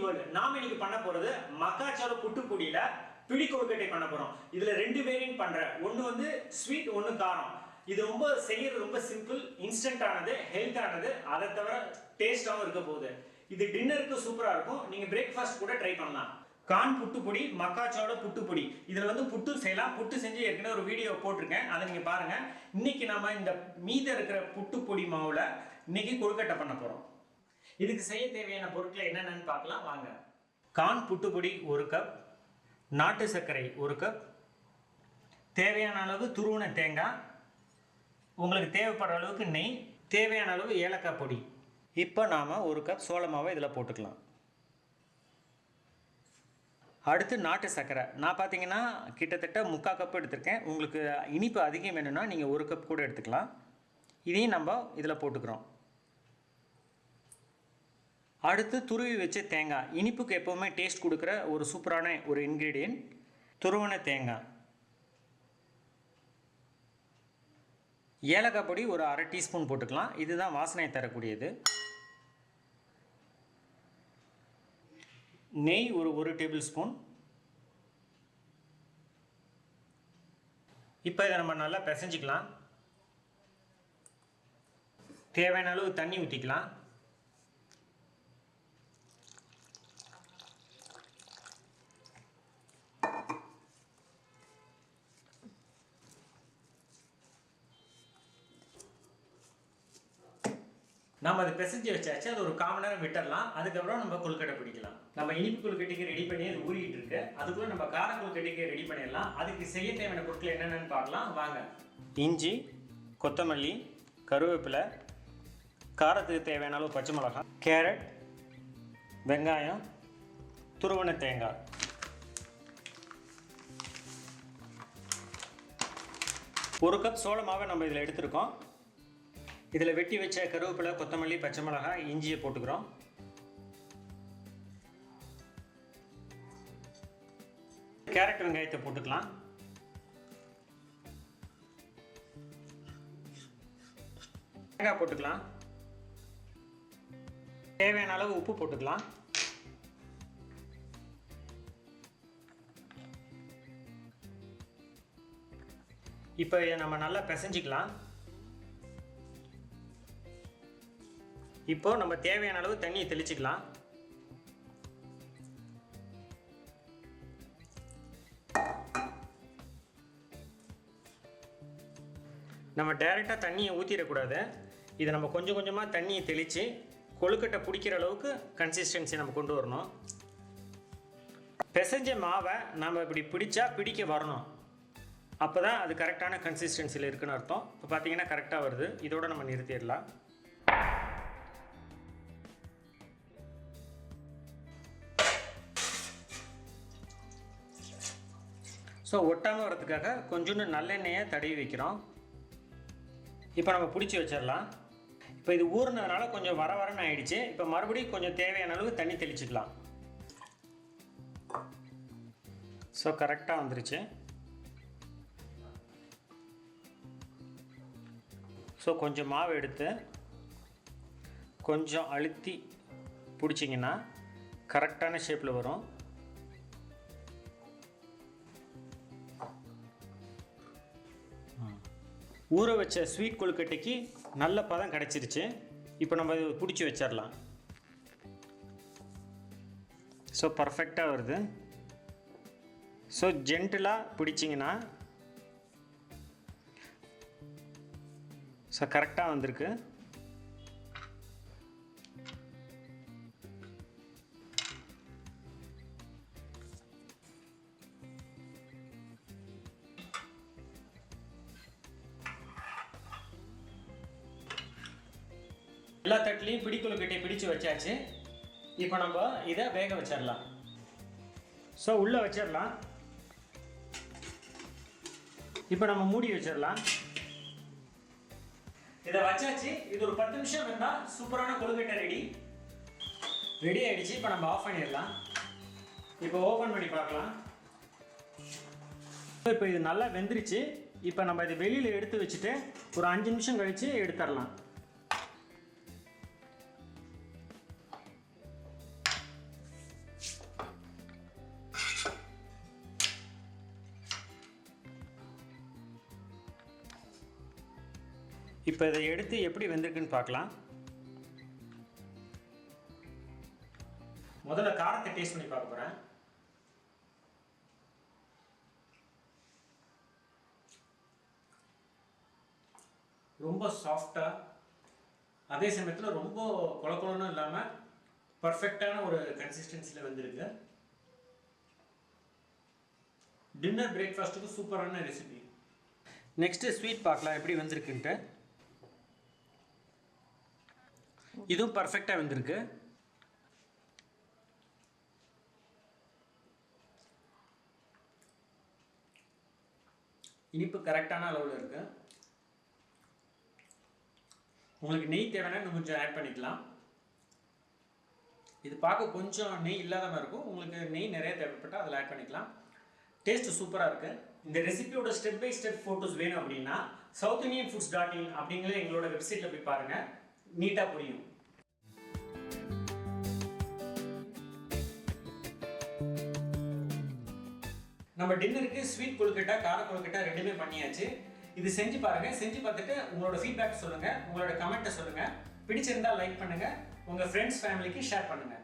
World. நாம இன்னைக்கு பண்ண போறது மக்காச்சோள புட்டு பொடியில பிடி கொழுக்கட்டை பண்ண போறோம். இதுல ரெண்டு வேரியன்ட் பண்றேன். ஒன்னு வந்து ஸ்வீட், ஒன்னு காரம். இது ரொம்ப செய்யறது ரொம்ப சிம்பிள், இன்ஸ்டன்ட் ஆனது, ஹெல்த் ஆனது, அதை தவிர டேஸ்டாவும் இருக்க போகுது. இது டின்னருக்கு சூப்பரா இருக்கும். நீங்க பிரேக்ஃபாஸ்ட் கூட ட்ரை பண்ணலாம். கான் புட்டு பொடி, மக்காச்சோள புட்டு பொடி. இதுல வந்து புட்டு செய்யலாம். புட்டு செஞ்சு ஏற்கனவே ஒரு வீடியோ போட்டிருக்கேன், அதை நீங்க பாருங்க. இன்னைக்கு நாம இந்த மீத இருக்கிற புட்டு பொடி மாவுல இன்னைக்கு கொழுக்கட்டை பண்ண போறோம். இதுக்கு செய்ய தேவையான பொருட்கள் என்னென்னு பார்க்கலாம் வாங்க. கான் புட்டு பொடி 1 கப், நாட்டு சர்க்கரை 1 கப், தேவையான அளவு துருவன தேங்காய், உங்களுக்கு தேவைப்படுற அளவுக்கு நெய், தேவையான அளவு ஏலக்காய் பொடி. இப்போ நாம் 1 கப் சோள மாவை இதில் போட்டுக்கலாம். அடுத்து நாட்டு சர்க்கரை. நான் பார்த்தீங்கன்னா கிட்டத்தட்ட 3/4 கப் எடுத்திருக்கேன். உங்களுக்கு இனிப்பு அதிகம் வேணும்னா நீங்கள் 1 கப் கூட எடுத்துக்கலாம். இதையும் நம்ம இதில் போட்டுக்கிறோம். அடுத்து துருவி வச்ச தேங்காய். இனிப்புக்கு எப்போவுமே டேஸ்ட் கொடுக்குற ஒரு சூப்பரான ஒரு இன்க்ரீடியன்ட் துருவன தேங்காய். ஏலக்காய் பொடி ஒரு 1/2 டீஸ்பூன் போட்டுக்கலாம். இதுதான் வாசனை தரக்கூடியது. நெய் ஒரு 1 டேபிள் ஸ்பூன். இப்போ இதை நம்ம நல்லா பிசைஞ்சிக்கலாம். தேவையான அளவு தண்ணி ஊற்றிக்கலாம். நம்ம அதை பிசைஞ்சு வச்சாச்சு. அது ஒரு 1/4 மணி நேரம் விட்டுடலாம். அதுக்கப்புறம் நம்ம கொழுக்கட்டை பிடிக்கலாம். நம்ம இனிப்பு கொழுக்கட்டைக்கு ரெடி பண்ணி அது ஊறிட்டு இருக்கு. அதுக்குள்ள நம்ம கார கொழுக்கட்டைக்கு ரெடி பண்ணிடலாம். அதுக்கு செய்ய தேவையான பொருட்கள் என்னென்னு பார்க்கலாம் வாங்க. இஞ்சி, கொத்தமல்லி, கருவேப்பிலை, காரத்துக்கு தேவையான அளவு பச்சை மிளகாய், கேரட், வெங்காயம், துருவன தேங்காய். ஒரு கப் சோள மாவை நம்ம இதில் எடுத்துருக்கோம். இதில் வெட்டி வச்ச கருவேப்பிலை, கொத்தமல்லி, பச்சை மிளகாய், இஞ்சியை போட்டுக்கிறோம். கேரட், வெங்காயத்தை போட்டுக்கலாம். தேங்காய் போட்டுக்கலாம். தேவையான அளவு உப்பு போட்டுக்கலாம். இப்போ நம்ம நல்லா பிசைஞ்சிக்கலாம். இப்போ நம்ம தேவையான அளவு தண்ணியை தெளிச்சுக்கலாம். நம்ம டைரெக்டாக தண்ணியை ஊற்றிடக்கூடாது. இதை நம்ம கொஞ்சம் கொஞ்சமாக தண்ணியை தெளித்து கொழுக்கட்டை பிடிக்கிற அளவுக்கு கன்சிஸ்டன்சி நம்ம கொண்டு வரணும். பிசைஞ்ச மாவை நம்ம இப்படி பிடிக்க வரணும். அப்போ தான் அது கரெக்டான கன்சிஸ்டன்சியில் இருக்குன்னு அர்த்தம். இப்போ பார்த்தீங்கன்னா கரெக்டாக வருது. இதோட நம்ம நிறுத்திடலாம். ஸோ ஒட்டாமல் வரதுக்காக கொஞ்சோண்டு நல்லெண்ணெயை தடவி வைக்கிறோம். இப்போ நம்ம பிடிச்சி வச்சிடலாம். இப்போ இது ஊறினதுனால கொஞ்சம் வரன்னு ஆயிடுச்சு. இப்போ மறுபடியும் கொஞ்சம் தேவையான அளவு தண்ணி தெளிச்சுக்கலாம். ஸோ கரெக்டாக வந்துருச்சு. ஸோ கொஞ்சம் மாவு எடுத்து கொஞ்சம் அழுத்தி பிடிச்சிங்கன்னா கரெக்டான ஷேப்பில் வரும். ஊற வச்ச ஸ்வீட் கொழுக்கட்டைக்கு நல்ல பதம் கிடச்சிருச்சு. இப்போ நம்ம பிடிச்சி வச்சிடலாம். ஸோ பர்ஃபெக்டாக வருது. ஸோ ஜென்டிலாக பிடிச்சிங்கன்னா ஸோ கரெக்டாக வந்திருக்கு. எல்லா தட்டுலையும் பிடி கொழுக்கட்டையை பிடிச்சு வச்சாச்சு. இப்போ நம்ம இதை வேக வச்சிடலாம். ஸோ உள்ளே வச்சிடலாம். இப்போ நம்ம மூடி வச்சிடலாம். இதை வச்சாச்சு. இது ஒரு 10 நிமிஷம் இருந்தால் சூப்பரான கொழுக்கட்டை ரெடி ஆகிடுச்சு. இப்போ நம்ம ஆஃப் பண்ணிடலாம். இப்போ ஓப்பன் பண்ணி பார்க்கலாம். இப்போ இது நல்லா வெந்துருச்சு. இப்போ நம்ம இதை வெளியில் எடுத்து வச்சுட்டு ஒரு 5 நிமிஷம் கழித்து எடுத்துடலாம். இப்போ இதை எடுத்து எப்படி வெந்திருக்குன்னு பார்க்கலாம். முதல்ல காரத்தை டேஸ்ட் பண்ணி பார்க்க போகிறேன். ரொம்ப சாஃப்டாக, அதே சமயத்தில் ரொம்ப குழக்குழன்னு இல்லாமல் பர்ஃபெக்டான ஒரு கன்சிஸ்டன்சியில் வந்திருக்கு. டின்னர் பிரேக்ஃபாஸ்ட்டுக்கு சூப்பரான ரெசிபி. நெக்ஸ்ட்டு ஸ்வீட் பார்க்கலாம் எப்படி வந்திருக்குன்ட்டு. இதுவும் பர்ஃபெக்டாக வந்திருக்கு. இனிப்பு கரெக்டான அளவில் இருக்குது. உங்களுக்கு நெய் தேவைன்னா இன்னும் கொஞ்சம் ஆட் பண்ணிக்கலாம். இது பார்க்க கொஞ்சம் நெய் இல்லாத மாதிரி இருக்கும். உங்களுக்கு நெய் நிறைய தேவைப்பட்டால் அதில் ஆட் பண்ணிக்கலாம். டேஸ்ட் சூப்பராக இருக்குது. இந்த ரெசிபியோட ஸ்டெப் பை ஸ்டெப் ஃபோட்டோஸ் வேணும் அப்படின்னா southindianfoods.in அப்படிங்கிற எங்களோட வெப்சைட்டில் போய் பாருங்கள், நீட்டாக புரியும். நம்ம டின்னருக்கு ஸ்வீட் கொழுக்கட்டை, கார கொழுக்கட்டை ரெண்டுமே பண்ணியாச்சு. இது செஞ்சு பாருங்கள். செஞ்சு பார்த்துட்டு உங்களோட ஃபீட்பேக் சொல்லுங்கள், உங்களோட கமெண்ட்டை சொல்லுங்கள். பிடிச்சிருந்தால் லைக் பண்ணுங்கள், உங்கள் ஃப்ரெண்ட்ஸ் ஃபேமிலிக்கு ஷேர் பண்ணுங்கள்.